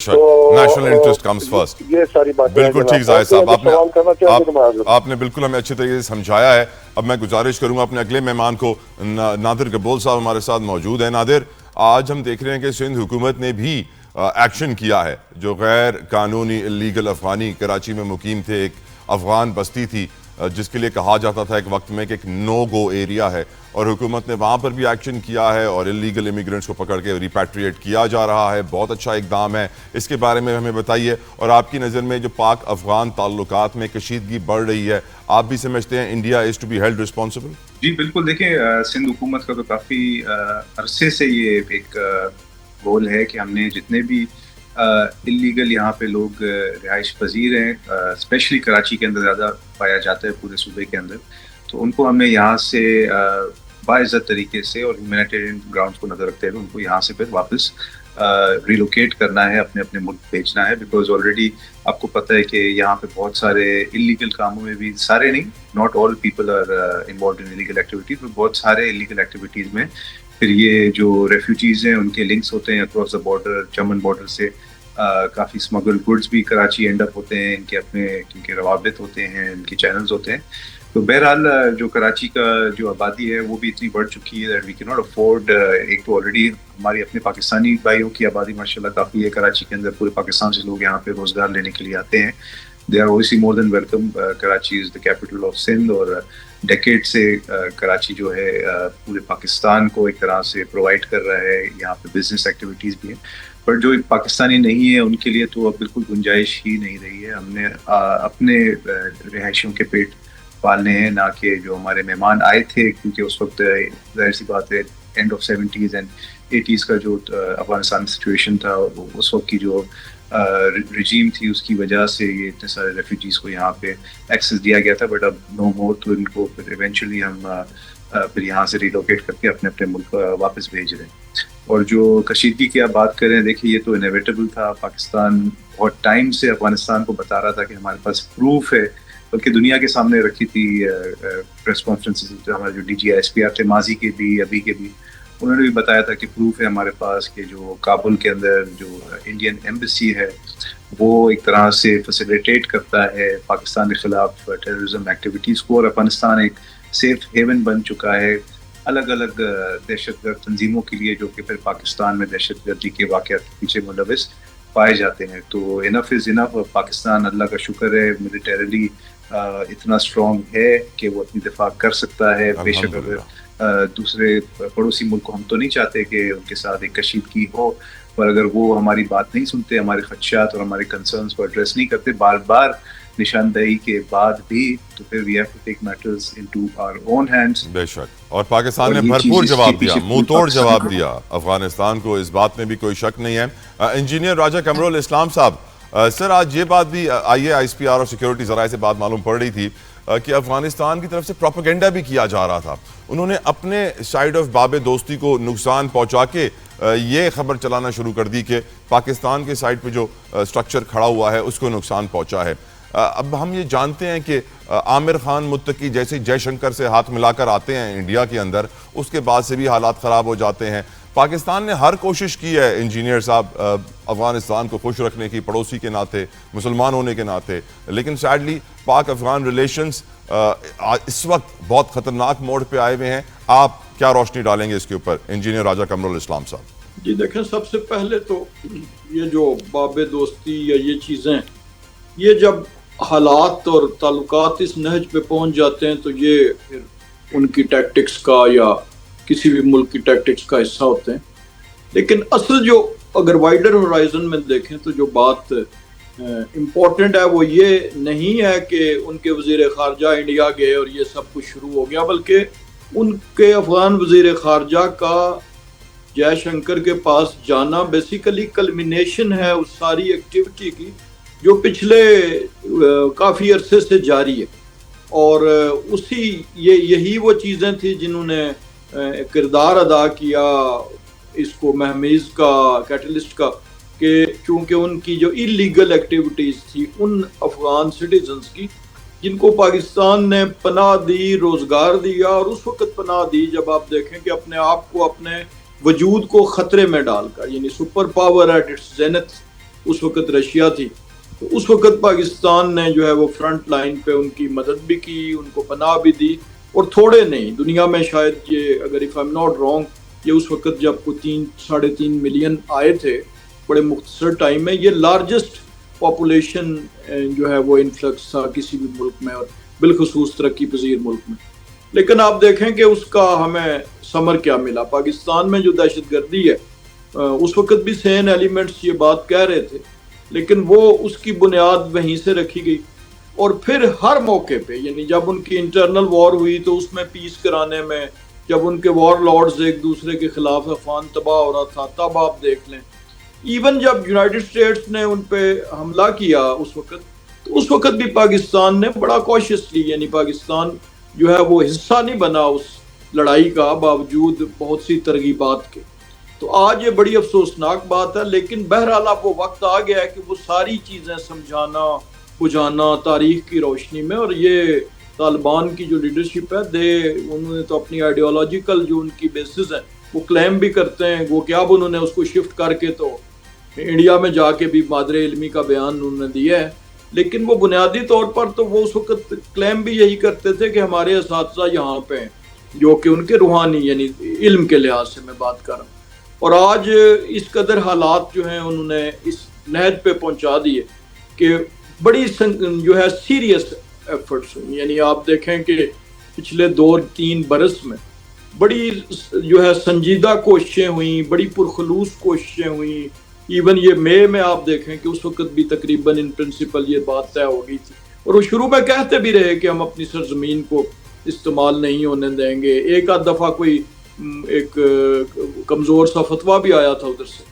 National interest comes first. یہ ساری باتیں بالکل ٹھیک زاہد صاحب, سوال کرنا چاہوں تو میں حاضر ہوں. آپ نے بالکل ہمیں اچھے طریقے سے سمجھایا ہے. اب میں گزارش کروں گا اپنے اگلے مہمان کو, نادر گبول صاحب ہمارے ساتھ موجود ہیں. نادر, آج ہم دیکھ رہے ہیں کہ سندھ حکومت نے بھی ایکشن کیا ہے. جو غیر قانونی اللیگل افغانی کراچی میں مقیم تھے, ایک افغان بستی تھی جس کے لیے کہا جاتا تھا ایک وقت میں کہ ایک نو گو ایریا ہے, اور حکومت نے وہاں پر بھی ایکشن کیا ہے اور اللیگل امیگرینٹس کو پکڑ کے ریپیٹریٹ کیا جا رہا ہے. بہت اچھا اقدام ہے. اس کے بارے میں ہمیں بتائیے, اور آپ کی نظر میں جو پاک افغان تعلقات میں کشیدگی بڑھ رہی ہے, آپ بھی سمجھتے ہیں India is to be held responsible? جی بالکل. دیکھیں, سندھ حکومت کا تو کافی عرصے سے یہ ایک گول ہے کہ ہم نے جتنے بھی اللیگل یہاں پہ لوگ رہائش پذیر ہیں, اسپیشلی کراچی کے اندر زیادہ پایا جاتا ہے پورے صوبے کے اندر, تو ان کو ہمیں یہاں سے باعزت طریقے سے اور ہیومینیٹیرین گراؤنڈس کو نظر رکھتے ہوئے ان کو یہاں سے پھر واپس ریلوکیٹ کرنا ہے, اپنے اپنے ملک بھیجنا ہے. بیکاز آلریڈی آپ کو پتہ ہے کہ یہاں پہ بہت سارے اللیگل کاموں میں بھی, سارے نہیں, not all people are involved in illegal activities, but بہت سارے اللیگل ایکٹیویٹیز میں پھر یہ جو ریفیوجیز ہیں ان کے لنکس ہوتے ہیں اکراس دا بارڈر, چمن بارڈر سے کافی اسمگل گڈس بھی کراچی اینڈ اپ ہوتے ہیں, ان کے اپنے کیونکہ روابط ہوتے ہیں, ان کے چینلز ہوتے ہیں. تو بہرحال جو کراچی کا جو آبادی ہے وہ بھی اتنی بڑھ چکی ہے that we can not afford. ایک تو آلریڈی ہماری اپنے پاکستانی بھائیوں کی آبادی ماشاءاللہ کافی ہے کراچی کے اندر, پورے پاکستان سے لوگ یہاں پہ روزگار لینے کے لیے آتے ہیں. They are obviously more than welcome. Karachi is the capital of Sindh, اور ڈیکیڈ سے کراچی جو ہے پورے پاکستان کو ایک طرح سے پرووائڈ کر رہا ہے. یہاں پہ بزنس ایکٹیویٹیز بھی ہیں, پر جو پاکستانی نہیں ہے ان کے لیے تو اب بالکل گنجائش ہی نہیں رہی ہے. ہم نے اپنے رہائشیوں کے پیٹ پالنے ہیں, نہ کہ جو ہمارے مہمان آئے تھے, کیونکہ اس وقت ظاہر سی بات ہے and of 70s and 80s کا جو افغانستان سچویشن تھا, اس وقت کی جو رجیم تھی اس کی وجہ سے یہ اتنے سارے ریفیوجیز کو یہاں پہ ایکسیس دیا گیا تھا. بٹ اب نو مور, تو ان کو پھر ایونچولی ہم پھر یہاں سے ریلوکیٹ کر کے اپنے اپنے ملک واپس بھیج رہے ہیں. اور جو کشیدگی کی آپ بات کریں, دیکھیے یہ تو انیویٹیبل تھا. پاکستان بہت ٹائم سے افغانستان کو بتا رہا تھا کہ ہمارے پاس پروف ہے, بلکہ دنیا کے سامنے رکھی تھی پریس کانفرنسز. ہمارے جو D G S P R تھے ماضی کے بھی ابھی کے بھی, انہوں نے بھی بتایا تھا کہ پروف ہے ہمارے پاس کہ جو کابل کے اندر جو انڈین ایمبیسی ہے وہ ایک طرح سے فیسیلیٹیٹ کرتا ہے پاکستان کے خلاف ٹیررزم ایکٹیویٹیز کو, اور افغانستان ایک سیف ہیون بن چکا ہے الگ الگ دہشت گرد تنظیموں کے لیے, جو کہ پھر پاکستان میں دہشت گردی کے واقعات کے پیچھے ملوث پائے جاتے ہیں. تو انف از انف. پاکستان اللہ کا شکر ہے ملیٹریلی اتنا اسٹرانگ ہے کہ وہ اپنی دفاع کر سکتا ہے. بے شک اگر دوسرے پڑوسی ملک کو, ہم تو نہیں چاہتے کہ ان کے ساتھ ایک کشیدگی ہو, پر اگر وہ ہماری بات نہیں سنتے, ہمارے خدشات اور ہمارے کنسرنس کو ایڈریس نہیں کرتے بار بار نشاندہی کے بعد بھی, تو پھر we have to take matters into our own hands. بے شک, اور پاکستان نے بھرپور جواب دیا, منہ توڑ جواب دیا افغانستان کو, اس بات میں بھی کوئی شک نہیں ہے. انجینئر راجہ قمرال اسلام صاحب, سر آج یہ بات بھی آئی ایس پی آر اور سیکیورٹی ذرائع سے بات معلوم پڑ رہی تھی کہ افغانستان کی طرف سے پروپیگنڈا بھی کیا جا رہا تھا. انہوں نے اپنے سائیڈ آف باب دوستی کو نقصان پہنچا کے یہ خبر چلانا شروع کر دی کہ پاکستان کے سائیڈ پہ جو سٹرکچر کھڑا ہوا ہے اس کو نقصان پہنچا ہے. اب ہم یہ جانتے ہیں کہ عامر خان متقی جیسے جے شنکر سے ہاتھ ملا کر آتے ہیں انڈیا کے اندر, اس کے بعد سے بھی حالات خراب ہو جاتے ہیں. پاکستان نے ہر کوشش کی ہے انجینئر صاحب افغانستان کو خوش رکھنے کی, پڑوسی کے ناطے, مسلمان ہونے کے ناطے, لیکن سیڈلی پاک افغان ریلیشنز اس وقت بہت خطرناک موڑ پہ آئے ہوئے ہیں. آپ کیا روشنی ڈالیں گے اس کے اوپر انجینئر راجہ قمرال اسلام صاحب؟ جی دیکھیں, سب سے پہلے تو یہ جو باب دوستی یا یہ چیزیں, یہ جب حالات اور تعلقات اس نہج پہ پہنچ جاتے ہیں تو یہ پھر ان کی ٹیکٹکس کا یا کسی بھی ملک کی ٹیکٹکس کا حصہ ہوتے ہیں. لیکن اصل جو اگر وائڈر ہورائزن میں دیکھیں تو جو بات امپورٹنٹ ہے وہ یہ نہیں ہے کہ ان کے وزیر خارجہ انڈیا گئے اور یہ سب کچھ شروع ہو گیا, بلکہ ان کے افغان وزیر خارجہ کا جے شنکر کے پاس جانا بیسیکلی کلمینیشن ہے اس ساری ایکٹیویٹی کی جو پچھلے کافی عرصے سے جاری ہے. اور یہی وہ چیزیں تھیں جنہوں نے کردار ادا کیا اس کو مہمیز کا, کیٹلسٹ کا, کہ چونکہ ان کی جو اللیگل ایکٹیویٹیز تھی ان افغان سٹیزنز کی جن کو پاکستان نے پناہ دی, روزگار دیا, اور اس وقت پناہ دی جب آپ دیکھیں کہ اپنے آپ کو, اپنے وجود کو خطرے میں ڈال کر, یعنی super power at its zenith اس وقت رشیا تھی. تو اس وقت پاکستان نے جو ہے وہ فرنٹ لائن پہ ان کی مدد بھی کی, ان کو پناہ بھی دی, اور تھوڑے نہیں, دنیا میں شاید یہ اگر if I am not wrong, یہ اس وقت جب کو 3.5 ملین آئے تھے بڑے مختصر ٹائم میں, یہ لارجسٹ پاپولیشن جو ہے وہ انفلکس تھا کسی بھی ملک میں, اور بالخصوص ترقی پذیر ملک میں. لیکن آپ دیکھیں کہ اس کا ہمیں ثمر کیا ملا. پاکستان میں جو دہشت گردی ہے اس وقت بھی سین ایلیمنٹس یہ بات کہہ رہے تھے, لیکن وہ اس کی بنیاد وہیں سے رکھی گئی, اور پھر ہر موقع پہ, یعنی جب ان کی انٹرنل وار ہوئی تو اس میں پیس کرانے میں, جب ان کے وار لارڈز ایک دوسرے کے خلاف افغان تباہ ہو رہا تھا, تب آپ دیکھ لیں ایون جب یونائٹڈ اسٹیٹس نے ان پہ حملہ کیا اس وقت, تو اس وقت بھی پاکستان نے بڑا کوششلی, یعنی پاکستان جو ہے وہ حصہ نہیں بنا اس لڑائی کا باوجود بہت سی ترغیبات کے. تو آج یہ بڑی افسوسناک بات ہے, لیکن بہرحال اب وہ وقت آ گیا ہے کہ وہ ساری چیزیں سمجھانا بجھانا تاریخ کی روشنی میں. اور یہ طالبان کی جو لیڈرشپ ہے انہوں نے تو اپنی آئیڈیالوجیکل جو ان کی بیسز ہیں وہ کلیم بھی کرتے ہیں, وہ کیا اب انہوں نے اس کو شفٹ کر کے تو انڈیا میں جا کے بھی مادر علمی کا بیان انہوں نے دیا ہے, لیکن وہ بنیادی طور پر تو وہ اس وقت کلیم بھی یہی کرتے تھے کہ ہمارے اساتذہ یہاں پہ ہیں, جو کہ ان کے روحانی یعنی علم کے لحاظ سے میں بات کر رہا ہوں. اور آج اس قدر حالات جو ہیں انہوں نے اس نہج پہ پہنچا دیے کہ بڑی جو ہے سیریس ایفرٹس ہوئی. یعنی آپ دیکھیں کہ پچھلے 2-3 برس میں بڑی جو ہے سنجیدہ کوششیں ہوئیں, بڑی پرخلوص کوششیں ہوئیں. ایون یہ مئی میں آپ دیکھیں کہ اس وقت بھی تقریباً ان پرنسپل یہ بات طے ہو گئی تھی, اور وہ شروع میں کہتے بھی رہے کہ ہم اپنی سرزمین کو استعمال نہیں ہونے دیں گے. ایک آدھ دفعہ کوئی ایک کمزور سا فتویٰ بھی آیا تھا ادھر سے,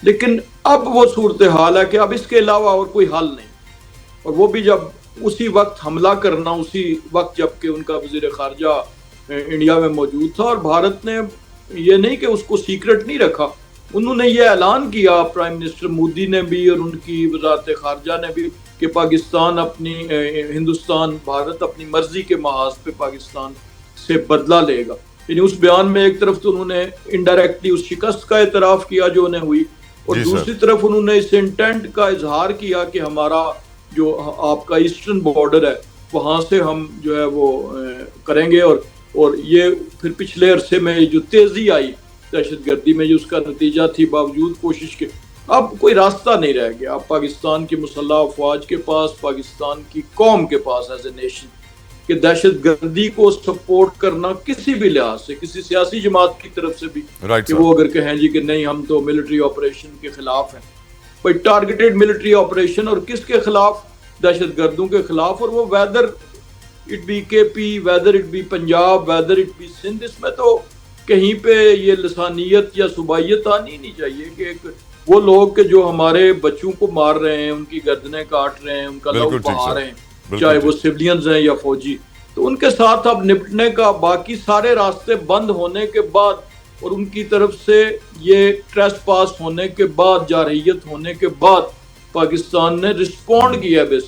لیکن اب وہ صورتحال ہے کہ اب اس کے علاوہ اور کوئی حل نہیں. اور وہ بھی جب اسی وقت حملہ کرنا, اسی وقت جب کہ ان کا وزیر خارجہ انڈیا میں موجود تھا, اور بھارت نے یہ نہیں کہ اس کو سیکرٹ نہیں رکھا, انہوں نے یہ اعلان کیا, پرائم منسٹر مودی نے بھی اور ان کی وزارت خارجہ نے بھی, کہ پاکستان ہندوستان بھارت اپنی مرضی کے محاذ پہ پاکستان سے بدلہ لے گا. یعنی اس بیان میں ایک طرف تو انہوں نے انڈائریکٹلی اس شکست کا اعتراف کیا جو انہیں ہوئی, اور دوسری طرف انہوں نے اس انٹینٹ کا اظہار کیا کہ ہمارا جو آپ کا ایسٹرن بارڈر ہے وہاں سے ہم جو ہے وہ کریں گے. اور یہ پھر پچھلے عرصے میں جو تیزی آئی دہشت گردی میں, جو اس کا نتیجہ تھی باوجود کوشش کے, اب کوئی راستہ نہیں رہ گیا. اب پاکستان کی مسلح افواج کے پاس, پاکستان کی قوم کے پاس ایز اے نیشن, کہ دہشت گردی کو سپورٹ کرنا کسی بھی لحاظ سے, کسی سیاسی جماعت کی طرف سے بھی, کہ وہ اگر کہیں جی کہ نہیں ہم تو ملٹری آپریشن کے خلاف ہیں, کوئی ٹارگیٹڈ ملٹری آپریشن, اور کس کے خلاف؟ دہشت گردوں کے خلاف. اور وہ weather it be K P, whether it be Punjab, whether it be Sindh, اس میں تو کہیں پہ یہ لسانیت یا صوبائیت آنی نہیں چاہیے کہ وہ لوگ کہ جو ہمارے بچوں کو مار رہے ہیں, ان کی گردنیں کاٹ رہے ہیں, ان کا لہو بہا رہے ہیں, چاہے وہ سولینز ہیں یا فوجی, تو ان کے ساتھ اب نپٹنے کا باقی سارے راستے بند ہونے کے بعد, اور ان کی طرف سے یہ ٹریس پاس ہونے کے بعد, جارحیت ہونے کے بعد, پاکستان نے رسپونڈ کیا